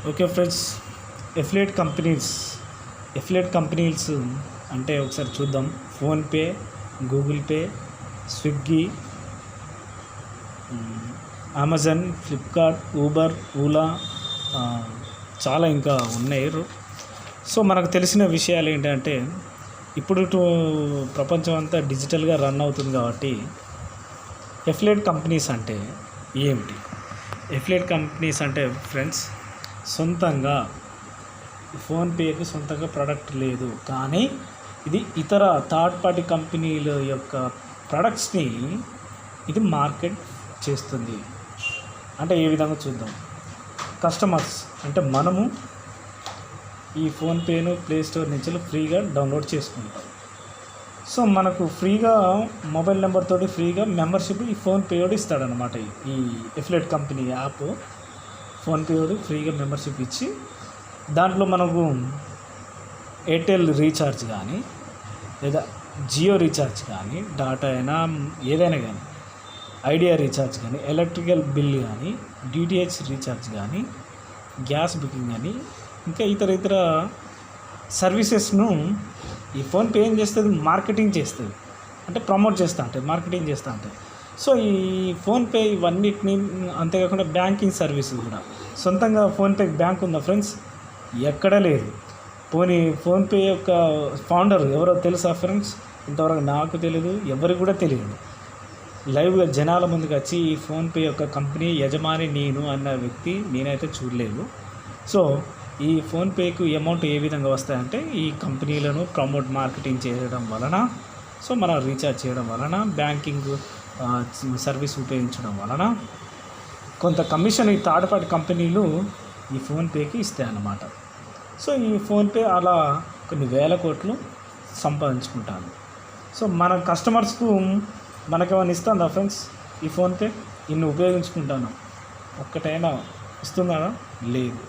Okay friends, affiliate companies అంటే ఒకసారి చూద్దాం. PhonePe, Google pay, Swiggy, Amazon, Flipkart, Uber, Ola, చాలా ఇంకా ఉన్నాయి. సో మనకు తెలిసిన విషయాలు ఏంటంటే ఇప్పుడు ప్రపంచం అంతా డిజిటల్గా రన్ అవుతుంది కాబట్టి ఎఫిలియేట్ కంపెనీస్ అంటే ఏమిటి? ఎఫిలియేట్ కంపెనీస్ అంటే ఫ్రెండ్స్, సొంతంగా ఫోన్పేకి సొంతంగా ప్రోడక్ట్ లేదు, కానీ ఇది ఇతర థర్డ్ పార్టీ కంపెనీల యొక్క ప్రొడక్ట్స్ని ఇది మార్కెట్ చేస్తుంది. అంటే ఏ విధంగా చూద్దాం. కస్టమర్స్ అంటే మనము ఈ ఫోన్పేను ప్లే స్టోర్ నుంచి ఫ్రీగా డౌన్లోడ్ చేసుకుంటాం. సో మనకు ఫ్రీగా మొబైల్ నెంబర్ తోటి ఫ్రీగా మెంబర్షిప్ ఈ ఫోన్పే వాడు ఇస్తాడనమాట. ఈ ఎఫిలియేట్ కంపెనీ యాప్ ఫోన్పే వాడు ఫ్రీగా మెంబర్షిప్ ఇచ్చి దాంట్లో మనకు ఎయిర్టెల్ రీఛార్జ్ కానీ లేదా జియో రీఛార్జ్ కానీ, డాటా అయినా ఏదైనా కానీ, ఐడియా రీఛార్జ్ కానీ, ఎలక్ట్రికల్ బిల్ కానీ, డిటిహెచ్ రీఛార్జ్ కానీ, గ్యాస్ బుకింగ్ కానీ, ఇంకా ఇతర సర్వీసెస్ను ఈ ఫోన్పే ఏం చేస్తుంది? మార్కెటింగ్ చేస్తుంది, అంటే ప్రమోట్ చేస్తూ ఉంటుంది, మార్కెటింగ్ చేస్తూ ఉంటుంది. సో ఈ ఫోన్పే ఇవన్నిటిని, అంతేకాకుండా బ్యాంకింగ్ సర్వీసెస్ కూడా. సొంతంగా ఫోన్పే బ్యాంక్ ఉందా ఫ్రెండ్స్? ఎక్కడా లేదు. ఫోన్పే యొక్క ఫౌండర్ ఎవరో తెలుసా ఫ్రెండ్స్? ఇంతవరకు నాకు తెలియదు, ఎవరికి కూడా తెలియదు. లైవ్గా జనాల ముందుకు వచ్చి ఈ ఫోన్పే యొక్క కంపెనీ యజమాని నేను అన్న వ్యక్తి నేనైతే చూడలేదు. సో ఈ ఫోన్పేకు అమౌంట్ ఏ విధంగా వస్తాయంటే ఈ కంపెనీలను ప్రమోట్ మార్కెటింగ్ చేయడం వలన, సో మనం రీఛార్జ్ చేయడం వలన, బ్యాంకింగ్ సర్వీస్ ఉపయోగించడం వలన కొంత కమిషన్ ఈ థర్డ్ పార్టీ కంపెనీలు ఈ ఫోన్పేకి ఇస్తాయన్నమాట. సో ఈ ఫోన్పే అలా కొన్ని వేల కోట్లు సంపాదించుకుంటాను. సో మన కస్టమర్స్కు మనకేమైనా ఇస్తుందా ఫ్రెండ్స్? ఈ ఫోన్పే ఇన్ని ఉపయోగించుకుంటాను, ఒక్కటైనా ఇస్తుందా? లేదు.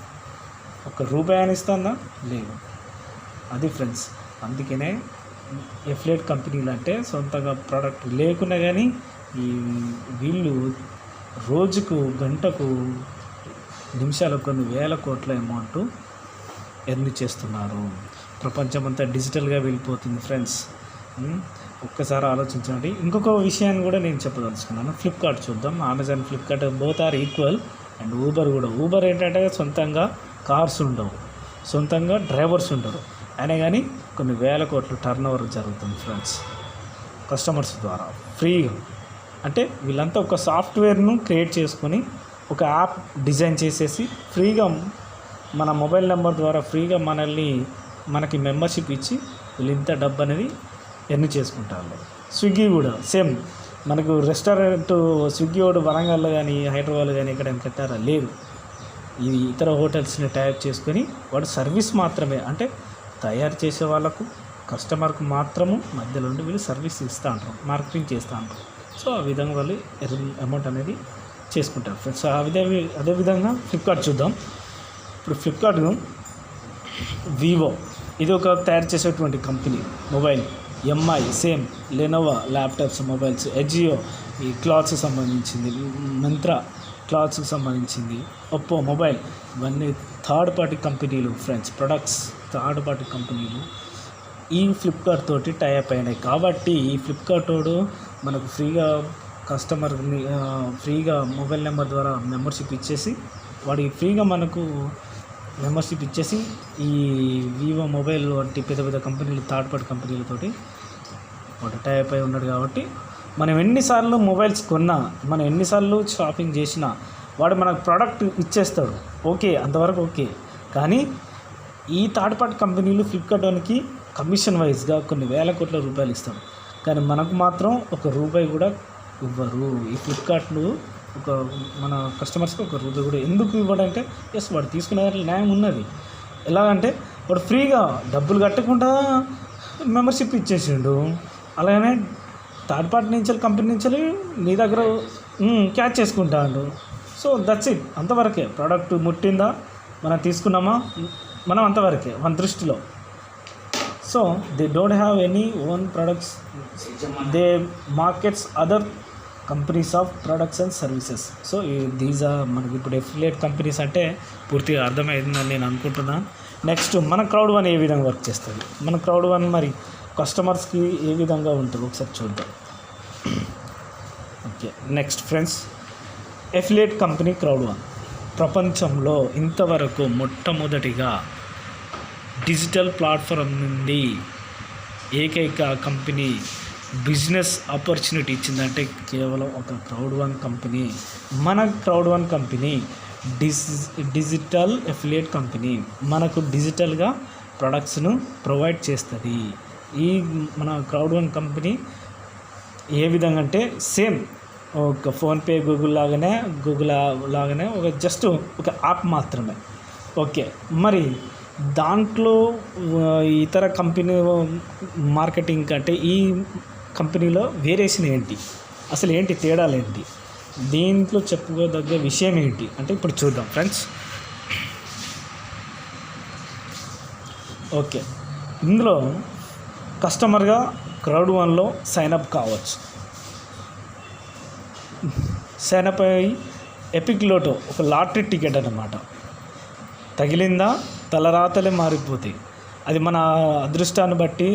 ఒక్క రూపాయి అయినా ఇస్తుందా? లేదు. అది ఫ్రెండ్స్, అందుకనే ఎఫిలియేట్ కంపెనీలు అంటే సొంతంగా ప్రోడక్ట్ లేకున్నా కానీ వీళ్ళు రోజుకు, గంటకు, నిమిషాలకు కొన్ని వేల కోట్ల అమౌంట్ ఎర్న్ చేస్తున్నారు. ప్రపంచమంతా డిజిటల్గా వెళ్ళిపోతుంది ఫ్రెండ్స్. ఒక్కసారి ఆలోచించండి. ఇంకొక విషయాన్ని కూడా నేను చెప్పదలుచుకున్నాను. ఫ్లిప్కార్ట్ చూద్దాం. Amazon, Flipkart both are equal. And Uber కూడా. ఊబర్ ఏంటంటే సొంతంగా కార్స్ ఉండవు, సొంతంగా డ్రైవర్స్ ఉండరు, అయినా కానీ కొన్ని వేల కోట్లు టర్న్ ఓవర్ జరుగుతుంది ఫ్రెండ్స్ కస్టమర్స్ ద్వారా ఫ్రీగా. అంటే వీళ్ళంతా ఒక సాఫ్ట్వేర్ను క్రియేట్ చేసుకొని ఒక యాప్ డిజైన్ చేసేసి ఫ్రీగా మన మొబైల్ నెంబర్ ద్వారా ఫ్రీగా మనకి మెంబర్షిప్ ఇచ్చి వీళ్ళు ఇంత డబ్బు అనేది ఎర్న్ చేసుకుంటారు. స్విగ్గీ కూడా సేమ్. మనకు రెస్టారెంట్ స్విగ్గీ వాడు వరంగల్లో కానీ, హైదరాబాద్లో కానీ ఎక్కడైనా కట్టారా? లేదు. ఇది ఇతర హోటల్స్ని టైప్ చేసుకొని వాడు సర్వీస్ మాత్రమే, అంటే తయారు చేసే వాళ్ళకు, కస్టమర్కు మాత్రము మధ్యలో ఉండి వీళ్ళు సర్వీస్ ఇస్తూ ఉంటారు, మార్కెటింగ్ చేస్తూ ఉంటారు. సో ఆ విధంగా వాళ్ళు అమౌంట్ అనేది చేసుకుంటారు ఫ్రెండ్స్. సో అదేవిధంగా ఫ్లిప్కార్ట్ చూద్దాం. ఇప్పుడు ఫ్లిప్కార్ట్ వివో, ఇది ఒక తయారు చేసేటువంటి company. Mobile MI same, Lenovo laptops, mobiles, Ajio ఈ క్లాత్స్కి సంబంధించింది, మింత్రా క్లాత్స్కి సంబంధించింది, ఒప్పో మొబైల్, ఇవన్నీ థర్డ్ పార్టీ కంపెనీలు ఫ్రెండ్స్. ప్రొడక్ట్స్ థర్డ్ పార్టీ కంపెనీలు ఈ ఫ్లిప్కార్ట్ తోటి టైప్ అయినాయి. కాబట్టి ఈ ఫ్లిప్కార్ట్ వాడు మనకు ఫ్రీగా కస్టమర్ని ఫ్రీగా మొబైల్ నెంబర్ ద్వారా మెంబర్షిప్ ఇచ్చేసి, వాడికి ఫ్రీగా మనకు మెంబర్షిప్ ఇచ్చేసి ఈ వివో మొబైల్ వంటి పెద్ద కంపెనీలు, థర్డ్ పార్టీ కంపెనీలతోటి వాడు టైప్ అయి ఉన్నాడు. కాబట్టి మనం ఎన్నిసార్లు మొబైల్స్ కొన్నా, మనం ఎన్నిసార్లు షాపింగ్ చేసినా వాడు మనకు ప్రోడక్ట్ ఇచ్చేస్తాడు. ఓకే, అంతవరకు ఓకే. కానీ ఈ థర్డ్ పార్టీ కంపెనీలు ఫ్లిప్కార్ట్ వానికి కమిషన్ వైజ్గా కొన్ని వేల కోట్ల రూపాయలు ఇస్తాడు, కానీ మనకు మాత్రం ఒక రూపాయి కూడా ఇవ్వరు. ఈ ఫ్లిప్కార్ట్లు మన కస్టమర్స్కి ఒక రూపాయి కూడా ఎందుకు ఇవ్వడంటే, ఎస్ వాడు తీసుకునే దాంట్లో న్యాయం ఉన్నది. ఎలాగంటే వాడు ఫ్రీగా డబ్బులు కట్టకుండా మెంబర్షిప్ ఇచ్చేసిండు, అలాగనే థర్డ్ పార్టీ నుంచి కంపెనీ నుంచి నీ దగ్గర క్యాచ్ చేసుకుంటాడు. సో దట్స్ ఇట్, అంతవరకే. ప్రోడక్ట్ ముట్టిందా, మనం తీసుకున్నామా, మనం అంతవరకే మన దృష్టిలో. So they don't have any own products, they markets other companies of products and services. So these are మనకి ఇప్పుడు ఎఫిలియేట్ కంపెనీస్ అంటే పూర్తిగా అర్థమైందని నేను అనుకుంటున్నాను. నెక్స్ట్ మన Crowd1 ఏ విధంగా వర్క్ చేస్తుంది, మన Crowd1 మరి కస్టమర్స్కి ఏ విధంగా ఉంటుంది ఒకసారి చూద్దాం. Okay, next friends, affiliate company Crowd1 ప్రపంచంలో ఇంతవరకు మొట్టమొదటిగా డిజిటల్ ప్లాట్ఫామ్ నుండి ఏకైక కంపెనీ బిజినెస్ ఆపర్చునిటీ ఇచ్చిందంటే కేవలం ఒక Crowd1 కంపెనీ. మన Crowd1 company digital affiliate company. మనకు డిజిటల్గా ప్రొడక్ట్స్ను ప్రొవైడ్ చేస్తుంది. ఈ మన Crowd1 కంపెనీ ఏ విధంగా అంటే సేమ్ ఒక ఫోన్పే గూగుల్ లాగానే ఒక జస్ట్ ఒక యాప్ మాత్రమే. ఓకే, మరి దాంట్లో ఇతర కంపెనీ మార్కెటింగ్ కంటే ఈ కంపెనీలో వేరియేషన్ ఏంటి, అసలు ఏంటి తేడాలు ఏంటి, దీంట్లో చెప్పుకోదగ్గ విషయం ఏంటి అంటే ఇప్పుడు చూద్దాం ఫ్రెండ్స్. ఓకే, ఇందులో కస్టమర్గా Crowd1లో సైన్అప్ కావచ్చు. సైన్అప్ అయ్యి ఎపిక్ లోటో ఒక లాటరీ టికెట్ అన్నమాట. తగిలిందా తలరాతలే మారిపోతాయి, అది మన అదృష్టాన్ని బట్టి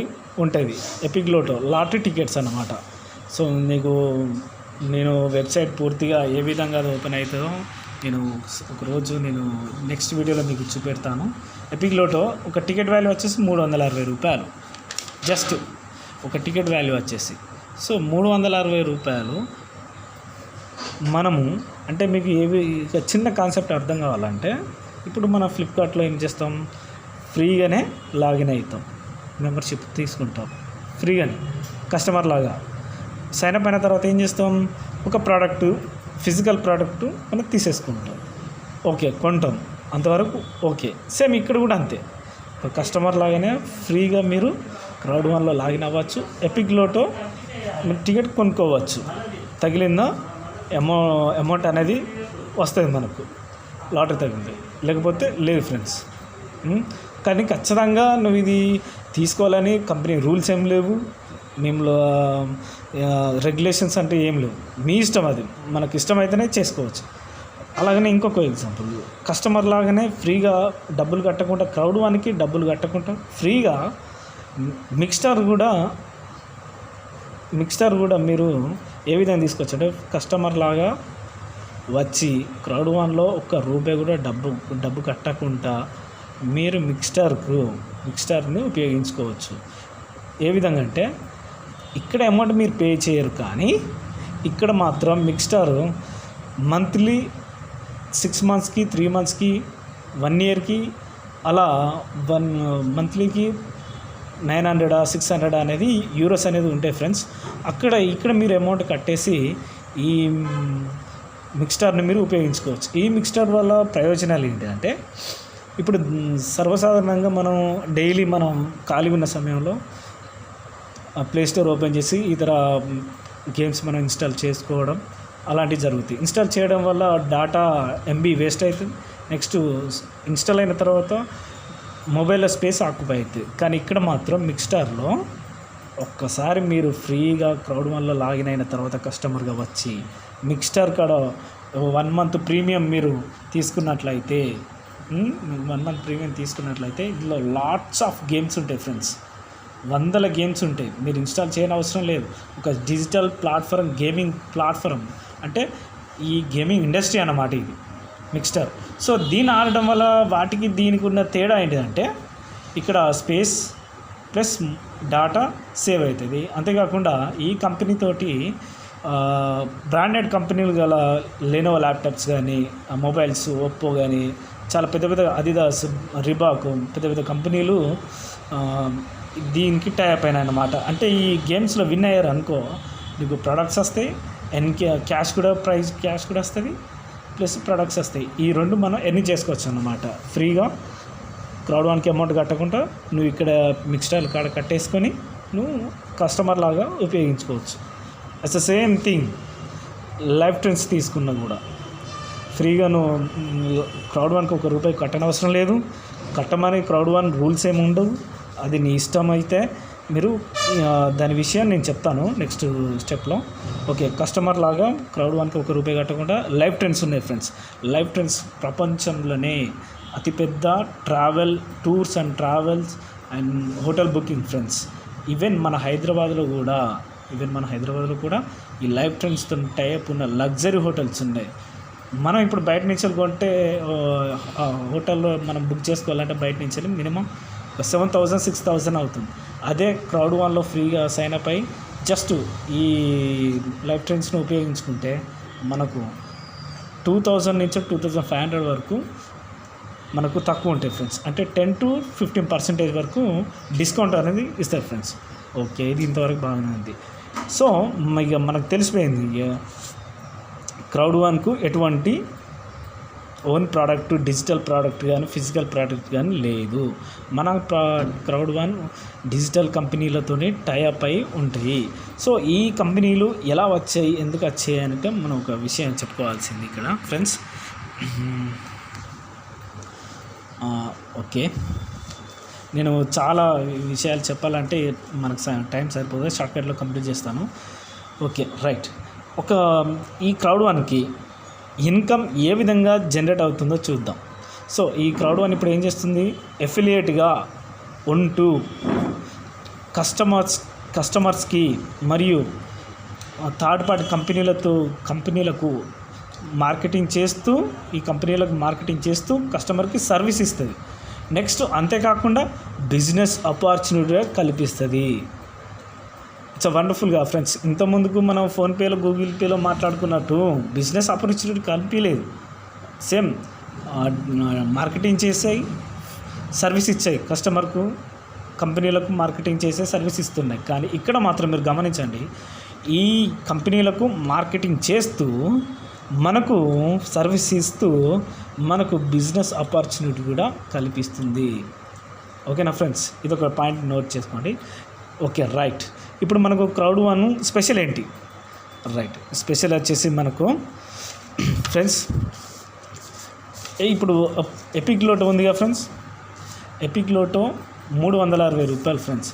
ఉంటుంది. ఎపిక్ లోటో లాటరీ టికెట్స్ అన్నమాట. సో నేను వెబ్సైట్ పూర్తిగా ఏ విధంగా అది ఓపెన్ అవుతుందో ఒకరోజు నెక్స్ట్ వీడియోలో మీకు చూపెడతాను. ఎపిక్ లోటో ఒక టికెట్ వాల్యూ వచ్చేసి 360 రూపాయలు, జస్ట్ ఒక టికెట్ వాల్యూ వచ్చేసి. సో 360 రూపాయలు మనము అంటే మీకు ఇక చిన్న కాన్సెప్ట్ అర్థం కావాలంటే ఇప్పుడు మన ఫ్లిప్కార్ట్లో ఏం చేస్తాం, ఫ్రీగానే లాగిన్ అవుతాం, మెంబర్షిప్ తీసుకుంటాం ఫ్రీగానే కస్టమర్ లాగా. సైన్అప్ అయిన తర్వాత ఏం చేస్తాం, ఒక ప్రోడక్ట్ ఫిజికల్ ప్రోడక్ట్ మనం తీసేసుకుంటాం, ఓకే కొంటాం, అంతవరకు ఓకే. సేమ్ ఇక్కడ కూడా అంతే, ఒక కస్టమర్ లాగానే ఫ్రీగా మీరు Crowd1లో లాగిన్ అవ్వచ్చు. ఎపిక్ లోటో టికెట్ కొనుక్కోవచ్చు, తగిలిందా అమౌంట్ అనేది వస్తుంది మనకు, లాటరీ తగిలింది, లేకపోతే లేదు ఫ్రెండ్స్. కానీ ఖచ్చితంగా నువ్వు ఇది తీసుకోవాలని కంపెనీ రూల్స్ ఏం లేవు, మేము రెగ్యులేషన్స్ అంటే ఏం లేవు, మీ ఇష్టం, అది మనకు ఇష్టమైతేనే చేసుకోవచ్చు. అలాగనే ఇంకొక ఎగ్జాంపుల్, కస్టమర్ లాగానే ఫ్రీగా డబ్బులు కట్టకుండా Crowd1కి డబ్బులు కట్టకుండా ఫ్రీగా మిక్స్చర్ కూడా మీరు ఏ విధంగా తీసుకోవచ్చు అంటే కస్టమర్ లాగా వచ్చి Crowd1లో ఒక్క రూపాయి కూడా డబ్బు కట్టకుండా మీరు మిక్స్చర్ని ఉపయోగించుకోవచ్చు. ఏ విధంగా అంటే ఇక్కడ అమౌంట్ మీరు పే చేయరు, కానీ ఇక్కడ మాత్రం మిక్స్చర్ మంత్లీ 6 మంత్స్కి 3 మంత్స్కి 1 ఇయర్కి అలా మంత్లీకి 900 600 అనేది యూరోస్ అనేది ఉంటాయి ఫ్రెండ్స్. ఇక్కడ మీరు అమౌంట్ కట్టేసి ఈ మిక్స్చర్ని మీరు ఉపయోగించుకోవచ్చు. ఈ మిక్స్చర్ వల్ల ప్రయోజనాలు ఏంటి అంటే ఇప్పుడు సర్వసాధారణంగా మనం డైలీ మనం ఖాళీ ఉన్న సమయంలో ప్లే స్టోర్ ఓపెన్ చేసి ఇతర గేమ్స్ మనం ఇన్స్టాల్ చేసుకోవడం అలాంటివి జరుగుతాయి. ఇన్స్టాల్ చేయడం వల్ల డేటా MB వేస్ట్ అవుతుంది. నెక్స్ట్ ఇన్స్టాల్ అయిన తర్వాత మొబైల్లో స్పేస్ ఆక్యుపై అవుతుంది. కానీ ఇక్కడ మాత్రం మిక్స్చర్లో ఒక్కసారి మీరు ఫ్రీగా Crowd1లో లాగిన్ అయిన తర్వాత కస్టమర్గా వచ్చి మిక్స్చర్ కాడ 1 మంత్ ప్రీమియం మీరు తీసుకున్నట్లయితే 1 మంత్ ప్రీమియం తీసుకున్నట్లయితే ఇందులో లాట్స్ ఆఫ్ గేమ్స్ ఉంటాయి ఫ్రెండ్స్, 100 గేమ్స్ ఉంటాయి. మీరు ఇన్స్టాల్ చేయని అవసరం లేదు. ఒక డిజిటల్ ప్లాట్ఫామ్, గేమింగ్ ప్లాట్ఫామ్ అంటే ఈ గేమింగ్ ఇండస్ట్రీ అన్నమాట ఇది మిక్స్చర్. సో దీన్ని ఆడడం వల్ల వాటికి దీనికి ఉన్న తేడా ఏంటిదంటే ఇక్కడ స్పేస్ ప్లస్ డేటా సేవ్ అవుతుంది. అంతేకాకుండా ఈ కంపెనీతోటి బ్రాండెడ్ కంపెనీలు గల లెనోవో ల్యాప్టాప్స్ కానీ మొబైల్స్ ఒప్పో కానీ చాలా పెద్ద అదిదాస్, రిబాక్ పెద్ద కంపెనీలు దీనికి టైప్ అయినాయి అన్నమాట. అంటే ఈ గేమ్స్లో విన్ అయ్యారు అనుకో, నీకు ప్రొడక్ట్స్ వస్తాయి, క్యాష్ కూడా వస్తుంది, ప్లస్ ప్రొడక్ట్స్ వస్తాయి. ఈ రెండు మనం ఎర్న్ చేసుకోవచ్చు అన్నమాట ఫ్రీగా. Crowd1కి అమౌంట్ కట్టకుండా నువ్వు ఇక్కడ మిక్స్చర్ కాడ కట్టేసుకొని నువ్వు కస్టమర్ లాగా ఉపయోగించుకోవచ్చు. It's the same thing life trends తీసుకున్నా కూడా ఫ్రీగా నువ్వు Crowd1కి ₹1 కట్టనవసరం లేదు. కట్టమని Crowd1 రూల్స్ ఏమి ఉండవు, అది నీ ఇష్టం. అయితే మీరు దాని విషయం నేను చెప్తాను నెక్స్ట్ స్టెప్లో. ఓకే, కస్టమర్ లాగా క్రౌడ్ వన్కి ₹1 కట్టకుండా లైవ్ ట్రెండ్స్ ఉన్నాయి ఫ్రెండ్స్. లైవ్ ట్రెండ్స్ ప్రపంచంలోనే అతిపెద్ద travel tours and travels and hotel booking friends. Even మన హైదరాబాద్లో కూడా ఈ లైవ్ ట్రెండ్స్తో టైప్ ఉన్న లగ్జరీ హోటల్స్ ఉన్నాయి. మనం ఇప్పుడు బయట నుంచి కొంటే హోటల్లో మనం బుక్ చేసుకోవాలంటే బయట నుంచి మినిమం 7,000 6,000 అవుతుంది. అదే క్రౌడ్ వన్లో ఫ్రీగా సైన్ అప్ అయ్యి జస్ట్ ఈ లైవ్ ట్రెండ్స్ని ఉపయోగించుకుంటే మనకు 2,000 నుంచి 2,500 వరకు మనకు తక్కువ ఉంటాయి ఫ్రెండ్స్. అంటే 10 to 15% వరకు డిస్కౌంట్ అనేది ఇస్తారు ఫ్రెండ్స్. ఓకే, ఇది ఇంతవరకు బాగానే ఉంది. సో ఇక మనకు తెలిసిపోయింది క్రౌడ్ వన్కు ఎటువంటి ఓన్ ప్రోడక్ట్, డిజిటల్ ప్రోడక్ట్ కానీ ఫిజికల్ ప్రోడక్ట్ కానీ లేదు. మన క్రౌడ్ వన్ డిజిటల్ కంపెనీలతోనే టైఅప్ అయి ఉంటాయి. సో ఈ కంపెనీలు ఎలా వచ్చాయి, ఎందుకు వచ్చాయి అంటే మనం ఒక విషయం చెప్పుకోవాల్సింది ఇక్కడ ఫ్రెండ్స్. ఓకే, నేను చాలా విషయాలు చెప్పాలంటే మనకు టైం సరిపోతుంది, షార్ట్కట్లో కంప్లీట్ చేస్తాను. Okay, right. ఈ క్రౌడ్ వన్కి ఇన్కమ్ ఏ విధంగా జనరేట్ అవుతుందో చూద్దాం. సో ఈ క్రౌడ్ వన్ ఇప్పుడు ఏం చేస్తుంది, ఎఫిలియేట్గా ఉంటూ కస్టమర్స్కి మరియు థర్డ్ పార్టీ కంపెనీలకు మార్కెటింగ్ చేస్తూ కస్టమర్కి సర్వీస్ ఇస్తుంది. నెక్స్ట్ అంతేకాకుండా బిజినెస్ ఆపర్చునిటీగా కల్పిస్తుంది. It's వండర్ఫుల్గా friends. ఇంతకుముందుకు మనం ఫోన్పేలో గూగుల్ పేలో మాట్లాడుకున్నట్టు బిజినెస్ ఆపర్చునిటీ కల్పించలేదు. సేమ్ మార్కెటింగ్ చేసాయి, సర్వీస్ ఇచ్చాయి, కస్టమర్కు కంపెనీలకు మార్కెటింగ్ చేసే సర్వీస్ ఇస్తున్నాయి. కానీ ఇక్కడ మాత్రం మీరు గమనించండి, ఈ కంపెనీలకు మార్కెటింగ్ చేస్తూ మనకు సర్వీస్ ఇస్తూ మనకు బిజినెస్ ఆపర్చునిటీ కూడా కల్పిస్తుంది. ఓకేనా ఫ్రెండ్స్, ఇది ఒక పాయింట్ నోట్ చేసుకోండి. Okay, right. ఇప్పుడు మనకు క్రౌడ్ వన్ స్పెషల్ ఏంటి? రైట్, స్పెషల్ వచ్చేసి మనకు ఫ్రెండ్స్ ఇప్పుడు ఎపిక్ లోటో ఉందిగా ఫ్రెండ్స్. Epic లోటో ₹360 friends.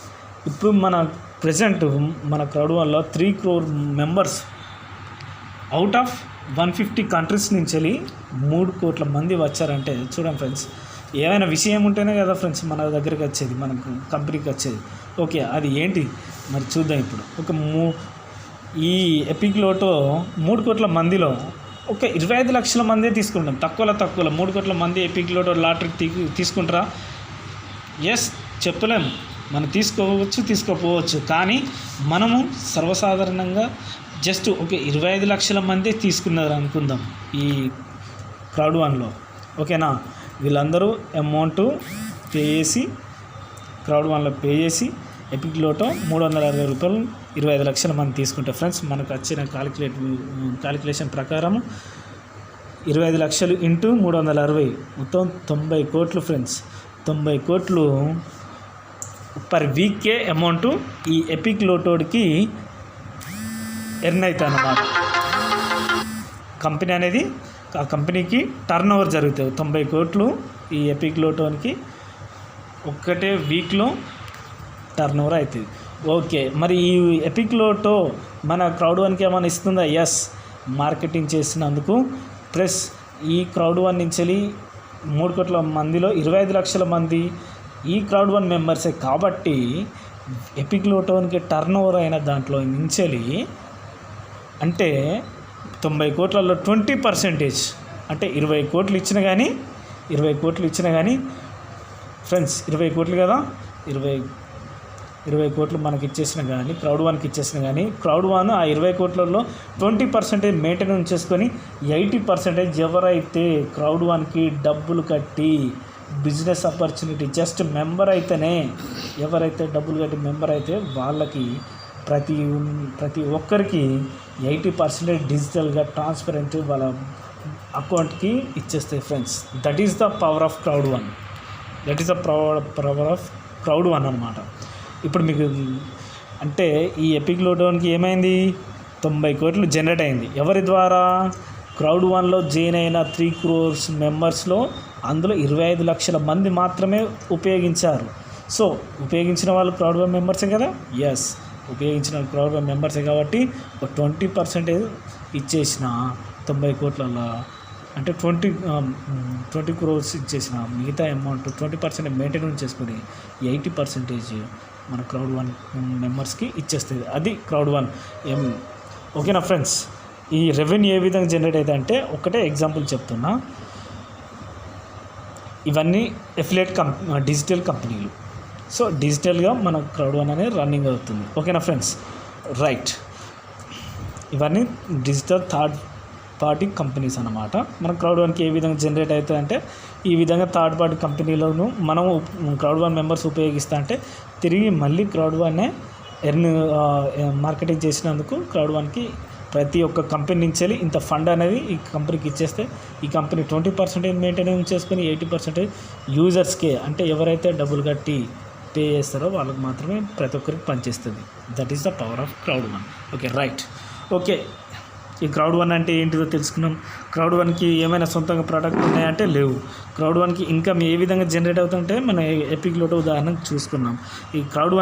ఇప్పుడు మన ప్రజెంట్ మన క్రౌడ్ వన్లో 3 crore members out of 150 countries నుంచి వెళ్ళి 3 కోట్ల మంది వచ్చారంటే చూడండి ఫ్రెండ్స్. ఏమైనా విషయం ఉంటేనే కదా ఫ్రెండ్స్ మన దగ్గరికి వచ్చేది, మనకు కంపెనీకి వచ్చేది. ఓకే, అది ఏంటి మరి చూద్దాం ఇప్పుడు. ఈ ఎపిక్ లోటో 3 కోట్ల మందిలో ఒక 25 లక్షల మందే తీసుకుంటాం. తక్కువలో 3 కోట్ల మంది ఎపిక్ లోటో లాటరీ తీసుకుంటారా? ఎస్, చెప్పలేము. మనం తీసుకోవచ్చు, తీసుకోపోవచ్చు. కానీ మనము సర్వసాధారణంగా జస్ట్ ఒక 25 లక్షల మందే తీసుకున్నారు అనుకుందాం ఈ క్రౌడ్ వన్లో. ఓకేనా, వీళ్ళందరూ అమౌంట్ క్రౌడ్ వన్లో పే చేసి ఎపిక్ లోటో ₹360 25 లక్షల మంది తీసుకుంటే ఫ్రెండ్స్ మనకు వచ్చిన క్యాలిక్యులేషన్ ప్రకారం 25 లక్షలు ఇంటూ 360 మొత్తం 90 కోట్లు ఫ్రెండ్స్. 90 కోట్లు పర్ వీకే అమౌంట్ ఈ ఎపిక్ లోటోకి ఎర్న్ అవుతాయి అన్నమాట. కంపెనీ అనేది ఆ కంపెనీకి టర్న్ ఓవర్ జరుగుతుంది 90 కోట్లు ఈ ఎపిక్ లోటోకి ఒక్కటే వీక్లో టర్న్ ఓవర్ అవుతుంది. ఓకే, మరి ఈ ఎపిక్ లోటో మన క్రౌడ్ వన్కి ఏమైనా ఇస్తుందా? ఎస్, మార్కెటింగ్ చేసినందుకు ప్లస్ ఈ క్రౌడ్ వన్ నుంచి 3 కోట్ల మందిలో 25 లక్షల మంది ఈ క్రౌడ్ వన్ మెంబర్సే కాబట్టి ఎపిక్ లోటోకి టర్న్ ఓవర్ అయిన దాంట్లో నుంచి అంటే 90 కోట్లలో 20% అంటే 20 కోట్లు ఇచ్చినా కానీ ఫ్రెండ్స్ 20 కోట్లు కదా, 20 కోట్లు మనకి ఇచ్చేసిన కానీ క్రౌడ్ వన్కి ఇచ్చేసిన కానీ క్రౌడ్ వన్ ఆ 20 కోట్లలో 20% మెయింటెనెన్స్ చేసుకొని 80% ఎవరైతే క్రౌడ్ వన్కి డబ్బులు కట్టి బిజినెస్ ఆపర్చునిటీ జస్ట్ మెంబర్ అయితేనే, ఎవరైతే డబ్బులు కట్టి మెంబర్ అయితే వాళ్ళకి ప్రతి ఒక్కరికి 80% డిజిటల్గా ట్రాన్స్పరెంట్ వాళ్ళ అకౌంట్కి ఇచ్చేస్తాయి friends. That is the power of crowd one. అనమాట. ఇప్పుడు మీకు అంటే ఈ ఎపిక్ లోటోకి ఏమైంది, 90 కోట్లు జనరేట్ అయింది. ఎవరి ద్వారా? క్రౌడ్ వన్లో జాయిన్ అయిన 3 crore మెంబర్స్లో అందులో 25 లక్షల మంది మాత్రమే ఉపయోగించారు. సో ఉపయోగించిన వాళ్ళు క్రౌడ్ వన్ మెంబర్సే కదా. ఎస్, ఉపయోగించిన క్రౌడ్ వన్ మెంబర్సే కాబట్టి ఒక 20% ఇచ్చేసిన 90 కోట్లలో అంటే 20 crores ఇచ్చేసిన మిగతా అమౌంట్ 20% మెయింటెనెన్స్ చేసుకొని 80% మన క్రౌడ్ వన్ మెంబర్స్కి ఇచ్చేస్తుంది. అది క్రౌడ్ వన్. ఓకేనా ఫ్రెండ్స్, ఈ రెవెన్యూ ఏ విధంగా జనరేట్ అవుతుంది అంటే ఒకటే ఎగ్జాంపుల్ చెప్తున్నా. ఇవన్నీ ఎఫిలియేట్ డిజిటల్ కంపెనీలు. సో డిజిటల్గా మన క్రౌడ్ వన్ అనేది రన్నింగ్ అవుతుంది. ఓకేనా ఫ్రెండ్స్, రైట్. ఇవన్నీ డిజిటల్ థర్డ్ పార్టీ కంపెనీస్ అన్నమాట. మన క్రౌడ్ వన్కి ఏ విధంగా జనరేట్ అవుతుంది అంటే ఈ విధంగా థర్డ్ పార్టీ కంపెనీలను మనం క్రౌడ్ వన్ మెంబర్స్ ఉపయోగిస్తా అంటే తిరిగి మళ్ళీ క్రౌడ్ వన్నే మార్కెటింగ్ చేసినందుకు క్రౌడ్ వన్కి ప్రతి ఒక్క కంపెనీ నుంచి ఇంత ఫండ్ అనేది ఈ కంపెనీకి ఇచ్చేస్తే ఈ కంపెనీ 20% మెయింటెనెన్స్ చేసుకొని 80% యూజర్స్కే, అంటే ఎవరైతే డబ్బులు కట్టి పే చేస్తారో వాళ్ళకి మాత్రమే ప్రతి ఒక్కరికి పనిచేస్తుంది. That is the power of crowd one. Okay, right. Okay, ఈ క్రౌడ్ వన్ అంటే ఏంటిదో తెలుసుకున్నాం. క్రౌడ్ వన్కి ఏమైనా సొంతంగా ప్రోడక్ట్ ఉన్నాయంటే లేవు. క్రౌడ్ వన్కి ఇన్కమ్ ఏ విధంగా జనరేట్ అవుతుంటే మన ఎపిక్ లోటో ఉదాహరణ చూసుకున్నాం. ఈ క్రౌడ్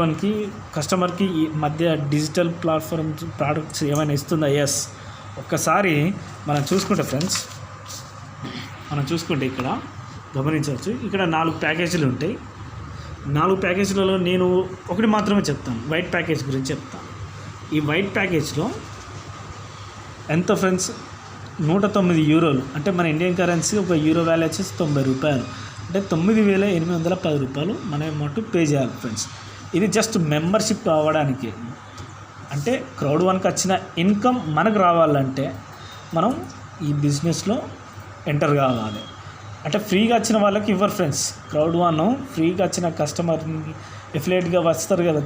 వన్కి కస్టమర్కి ఈ మధ్య డిజిటల్ ప్లాట్ఫామ్ ప్రోడక్ట్స్ ఏమైనా ఇస్తుందా? ఎస్. ఒక్కసారి మనం చూసుకుంటే ఫ్రెండ్స్, ఇక్కడ గమనించవచ్చు. ఇక్కడ 4 ప్యాకేజీలు ఉంటాయి. 4 ప్యాకేజీలలో నేను ఒకటి మాత్రమే చెప్తాను, వైట్ ప్యాకేజ్ గురించి చెప్తాను. ఈ వైట్ ప్యాకేజ్లో ఎంత ఫ్రెండ్స్, 109 యూరోలు, అంటే మన ఇండియన్ కరెన్సీ ఒక యూరో వాల్యూ వచ్చేసి 90 రూపాయలు, అంటే 9,810 రూపాయలు మన అమౌంట్ పే చేయాలి ఫ్రెండ్స్. ఇది జస్ట్ మెంబర్షిప్ అవ్వడానికి. అంటే క్రౌడ్ వన్కి వచ్చిన ఇన్కమ్ మనకు రావాలంటే మనం ఈ బిజినెస్లో ఎంటర్ కావాలి. అంటే ఫ్రీగా వచ్చిన వాళ్ళకి ఇవ్వరు ఫ్రెండ్స్. క్రౌడ్ వన్ ఫ్రీగా వచ్చిన కస్టమర్ని ఎఫిలియేట్గా వస్తారు కదా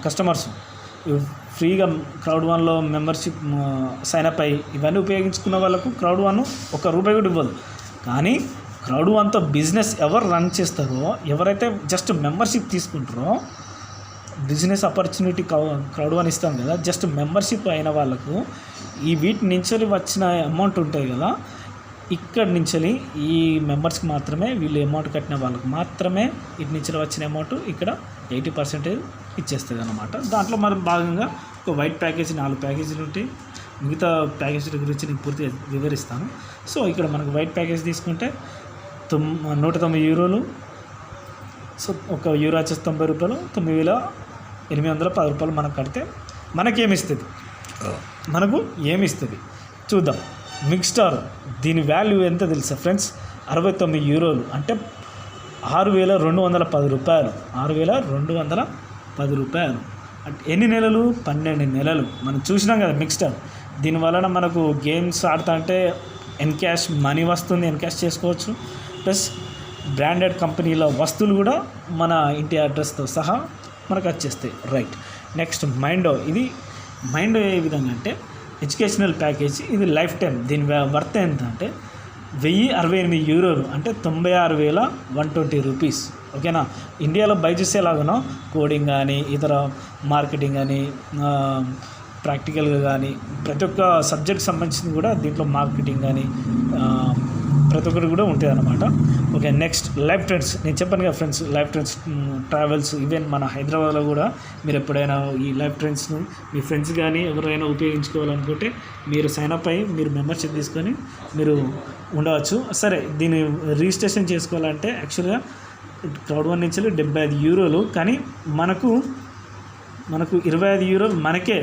కస్టమర్స్, ఫ్రీగా క్రౌడ్ వన్లో మెంబర్షిప్ సైన్అప్ అయ్యి ఇవన్నీ ఉపయోగించుకున్న వాళ్ళకు క్రౌడ్ వన్ ₹1 కూడా ఇవ్వదు. కానీ క్రౌడ్ వన్తో బిజినెస్ ఎవరు రన్ చేస్తారో, ఎవరైతే జస్ట్ మెంబర్షిప్ తీసుకుంటారో, బిజినెస్ ఆపర్చునిటీ క్రౌడ్ వన్ ఇస్తాం కదా, జస్ట్ మెంబర్షిప్ అయిన వాళ్ళకు ఈ వీటి నుంచి వచ్చిన అమౌంట్ ఉంటాయి కదా, ఇక్కడి నుంచి ఈ మెంబర్స్కి మాత్రమే, వీళ్ళు అమౌంట్ కట్టిన వాళ్ళకి మాత్రమే ఇటు నుంచి వచ్చిన అమౌంట్ ఇక్కడ 80% ఇచ్చేస్తుంది అన్నమాట. దాంట్లో మనం భాగంగా ఒక వైట్ ప్యాకేజ్ 4 ప్యాకేజీలు ఉంటాయి. మిగతా ప్యాకేజీల గురించి నేను పూర్తిగా వివరిస్తాను. సో ఇక్కడ మనకు వైట్ ప్యాకేజ్ తీసుకుంటే 109 యూరోలు. సో ఒక యూరో వచ్చేసి 90 రూపాయలు, 9,810 రూపాయలు మనకు కడితే మనకు ఏమిస్తుంది చూద్దాం. మిక్స్టార్ దీని వాల్యూ ఎంత తెలుసా ఫ్రెండ్స్? 69 యూరోలు, అంటే 6,210 రూపాయలు. 6,210 రూపాయలు అంటే ఎన్ని నెలలు? 12 నెలలు. మనం చూసినాం కదా మిక్స్టార్. దీనివలన మనకు గేమ్స్ ఆడుతా అంటే ఎన్క్యాష్ మనీ వస్తుంది, ఎన్క్యాష్ చేసుకోవచ్చు. ప్లస్ బ్రాండెడ్ కంపెనీల వస్తువులు కూడా మన ఇంటి అడ్రస్తో సహా మనకు వచ్చేస్తాయి. రైట్. నెక్స్ట్ మైండో. ఇది మైండో ఏ విధంగా అంటే ఎడ్యుకేషనల్ ప్యాకేజ్. ఇది లైఫ్ టైం. దీని వర్త్ ఎంత అంటే 1,068 యూరోలు, అంటే 96,120 రూపీస్. ఓకేనా. ఇండియాలో బైజూస్ ఎలాగనో కోడింగ్ కానీ, ఇతర మార్కెటింగ్ కానీ, ప్రాక్టికల్గా కానీ ప్రతి ఒక్క సబ్జెక్ట్ సంబంధించింది కూడా దీంట్లో మార్కెటింగ్ కానీ ప్రతి ఒక్కటి కూడా ఉంటుంది అన్నమాట. Okay, next life trends. నేను చెప్పాను కదా friends, life trends travels. Even మన హైదరాబాద్లో కూడా మీరు ఎప్పుడైనా ఈ లైఫ్ ట్రెండ్స్ను మీ ఫ్రెండ్స్ కానీ ఎవరైనా ఉపయోగించుకోవాలనుకుంటే మీరు సైన్అప్ అయ్యి మీరు మెంబర్షిప్ తీసుకొని మీరు ఉండవచ్చు. సరే, దీన్ని రిజిస్ట్రేషన్ చేసుకోవాలంటే యాక్చువల్గా క్రౌడ్ వన్ నుంచి 75 యూరోలు, కానీ మనకు 25 యూరోలు మనకే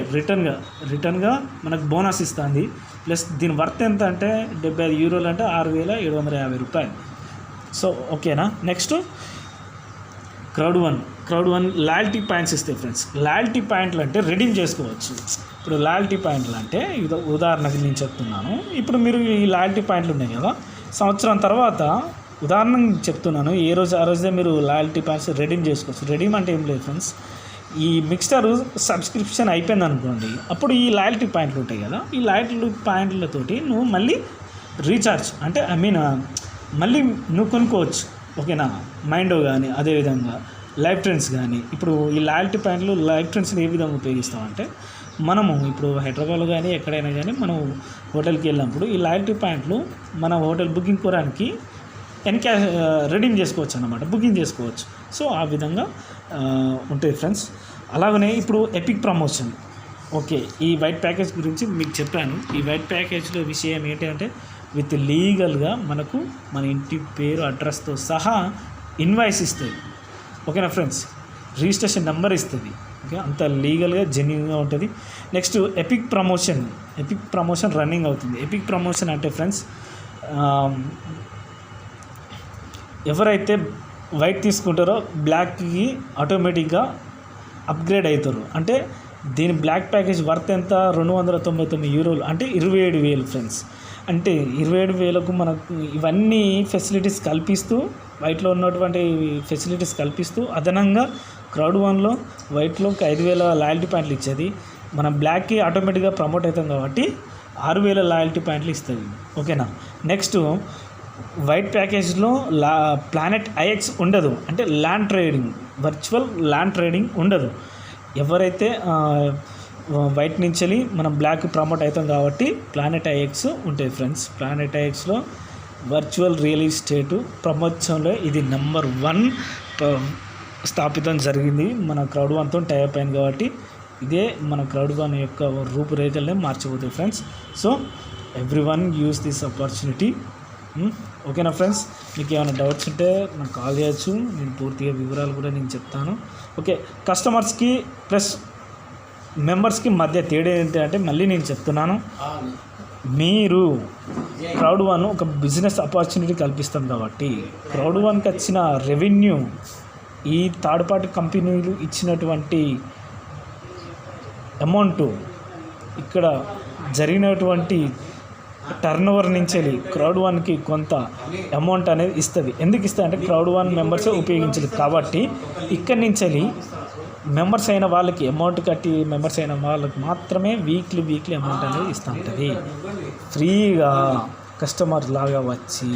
రిటర్న్గా మనకు బోనస్ ఇస్తుంది. ప్లస్ దీని వర్త్ ఎంత అంటే 75 యూరోలు అంటే 6,750 రూపాయలు. సో ఓకేనా. Next crowd one loyalty points ఇస్తాయి ఫ్రెండ్స్. లాయల్టీ పాయింట్లు అంటే రెడీమ్ చేసుకోవచ్చు. ఇప్పుడు లాయల్టీ పాయింట్లు అంటే ఉదాహరణకి నేను చెప్తున్నాను. ఇప్పుడు మీరు ఈ లాయల్టీ పాయింట్లు ఉన్నాయి కదా, సంవత్సరం తర్వాత ఉదాహరణకు చెప్తున్నాను, ఏ రోజు ఆ రోజే మీరు లాయల్టీ పాయింట్స్ రెడీమ్ చేసుకోవచ్చు. రెడీమ్ అంటే ఏం లేదు ఫ్రెండ్స్, ఈ మిక్స్చర్ సబ్స్క్రిప్షన్ అయిపోయింది అనుకోండి, అప్పుడు ఈ లాయల్టీ పాయింట్లు ఉంటాయి కదా, ఈ లాయల్టీ పాయింట్లతోటి నువ్వు మళ్ళీ రీఛార్జ్ అంటే మళ్ళీ నువ్వు కొనుక్కోవచ్చు. ఓకేనా. మైండో కానీ, అదేవిధంగా లైఫ్ ట్రెండ్స్ కానీ. ఇప్పుడు ఈ లాయల్టీ పాయింట్లు లైఫ్ ట్రెండ్స్ని ఏ విధంగా ఉపయోగిస్తామంటే, మనము ఇప్పుడు హైదరాబాద్లో కానీ ఎక్కడైనా కానీ మనం హోటల్కి వెళ్ళినప్పుడు ఈ లాయల్టీ పాయింట్లు మన హోటల్ బుకింగ్ కోరానికి ఎన్క్యాష్ రెడీమ్ చేసుకోవచ్చు అన్నమాట, బుకింగ్ చేసుకోవచ్చు. సో ఆ విధంగా ఉంటుంది ఫ్రెండ్స్. అలాగనే ఇప్పుడు ఎపిక్ ప్రమోషన్. ఓకే, ఈ వైట్ ప్యాకేజ్ గురించి మీకు చెప్పాను. ఈ వైట్ ప్యాకేజ్లో విషయం ఏంటంటే విత్ లీగల్గా మనకు మన ఇంటి పేరు అడ్రస్తో సహా ఇన్వాయిస్ ఇస్తుంది. ఓకేనా ఫ్రెండ్స్, రిజిస్ట్రేషన్ నెంబర్ ఇస్తుంది. ఓకే, అంత లీగల్గా జెన్యూన్గా ఉంటుంది. నెక్స్ట్ ఎపిక్ ప్రమోషన్ రన్నింగ్ అవుతుంది. ఎపిక్ ప్రమోషన్ అంటే ఫ్రెండ్స్, ఎవరైతే వైట్ తీసుకుంటారో బ్లాక్కి ఆటోమేటిక్గా అప్గ్రేడ్ అవుతారు. అంటే దీని బ్లాక్ ప్యాకేజ్ వర్త్ ఎంత, 299 యూరోలు, అంటే 27,000 ఫ్రెండ్స్. అంటే 27,000కు మనకు ఇవన్నీ ఫెసిలిటీస్ కల్పిస్తూ, వైట్లో ఉన్నటువంటి ఫెసిలిటీస్ కల్పిస్తూ అదనంగా Crowd1లో వైట్లోకి 5,000 లాయల్టీ పాయింట్లు ఇచ్చేది. మనం బ్లాక్కి ఆటోమేటిక్గా ప్రమోట్ అవుతాం కాబట్టి 6,000 లాయల్టీ పాయింట్లు ఇస్తుంది. ఓకేనా. నెక్స్ట్ వైట్ ప్యాకేజ్లో ప్లానెట్ IX ఉండదు, అంటే land trading, virtual land trading ఉండదు. ఎవరైతే వైట్ నుంచి మనం బ్లాక్ ప్రమోట్ అవుతాం కాబట్టి ప్లానెట్ IX ఉంటుంది ఫ్రెండ్స్. ప్లానెట్ IXలో వర్చువల్ రియల్ ఎస్టేటు ప్రపంచంలో ఇది నెంబర్ 1 స్థాపితం జరిగింది. మన Crowd1తో టైప్ అయింది కాబట్టి ఇదే మన Crowd1 యొక్క రూపురేఖలనే మార్చిపోతాయి friends. So everyone use this opportunity. ఓకేనా ఫ్రెండ్స్, మీకు ఏమైనా డౌట్స్ ఉంటే నాకు కాల్ చేయొచ్చు, నేను పూర్తిగా వివరాలు కూడా నేను చెప్తాను. ఓకే, కస్టమర్స్కి ప్లస్ మెంబర్స్కి మధ్య తేడా ఏంటంటే మళ్ళీ నేను చెప్తున్నాను, మీరు Crowd1 ఒక బిజినెస్ ఆపర్చునిటీ కల్పిస్తాం కాబట్టి Crowd1కి వచ్చిన రెవెన్యూ ఈ థర్డ్ పార్టీ కంపెనీలు ఇచ్చినటువంటి అమౌంట్ ఇక్కడ జరిగినటువంటి టర్నోవర్ నుంచి Crowd1కి కొంత అమౌంట్ అనేది ఇస్తుంది. ఎందుకు ఇస్తుంది అంటే Crowd1 మెంబర్సే ఉపయోగించలేదు కాబట్టి ఇక్కడి నుంచి మెంబర్స్ అయిన వాళ్ళకి అమౌంట్ కట్టి మెంబర్స్ అయిన వాళ్ళకి మాత్రమే వీక్లీ అమౌంట్ అనేది ఇస్తూ ఉంటుంది. ఫ్రీగా కస్టమర్ లాగా వచ్చి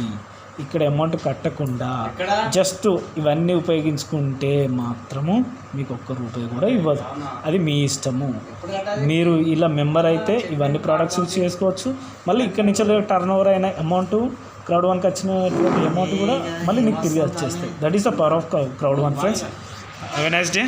ఇక్కడ అమౌంట్ కట్టకుండా జస్ట్ ఇవన్నీ ఉపయోగించుకుంటే మాత్రము మీకు ₹1 కూడా ఇవ్వదు. అది మీ ఇష్టము. మీరు ఇలా మెంబర్ అయితే ఇవన్నీ ప్రోడక్ట్స్ యూజ్ చేసుకోవచ్చు. మళ్ళీ ఇక్కడి నుంచి టర్న్ ఓవర్ అయిన అమౌంట్ Crowd1కి వచ్చినటువంటి అమౌంట్ కూడా మళ్ళీ మీకు తిరిగి వచ్చేస్తాయి. That is the power of Crowd1 friends. Have a nice day.